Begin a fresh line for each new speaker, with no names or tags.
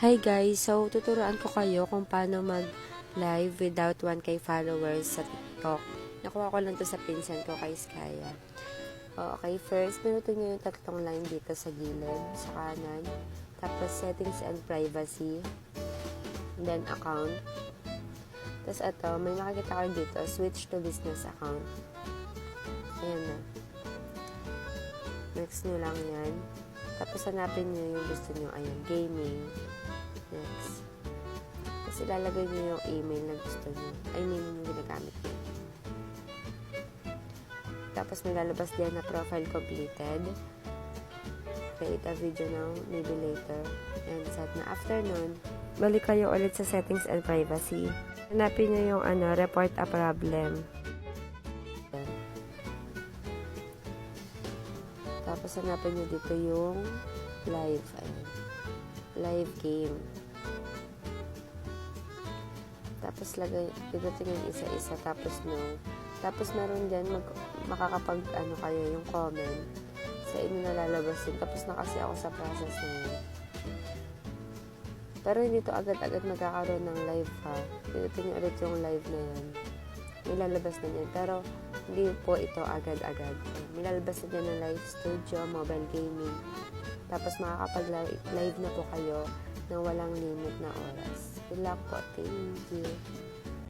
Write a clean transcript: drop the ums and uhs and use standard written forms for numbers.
Hi guys! So, tuturuan ko kayo kung paano mag-live without 1K followers sa TikTok. Nakuha ko lang to sa pinsan ko kay Skaya. Okay, first, pinutin nyo yung tatlong line dito sa gilid, sa kanan. Tapos, settings and privacy. Then, account. Tapos, ito, may nakikita ko dito, switch to business account. Ayan na. Next nyo lang yan. Tapos, hanapin nyo yung gusto nyo. Ayan, gaming. Next. Tapos, ilalagay nyo yung email na gusto nyo. I mean, yung ginagamit nyo. Tapos, may lalabas din na profile completed. Create a video now, maybe later. And set na. After nun, balik kayo ulit sa settings and privacy. Hanapin nyo yung report a problem. Tapos, hanapin nyo dito yung live. Ayan. Live game. Tapos, pinutin yung isa-isa. Tapos, no. Tapos, meron dyan, kayo yung comment. Sa inyo nalalabas yun. Tapos, na kasi ako sa process na yun. Pero, hindi to agad-agad magkakaroon ng live, ha. Pinutin nyo ulit yung live na yan. Nilalabas na yan. Pero, hindi po ito agad-agad. Nilalabas na yan ng live studio, mobile gaming. Tapos, makakapag-live na po kayo ng walang limit na oras. Good luck po. Thank you.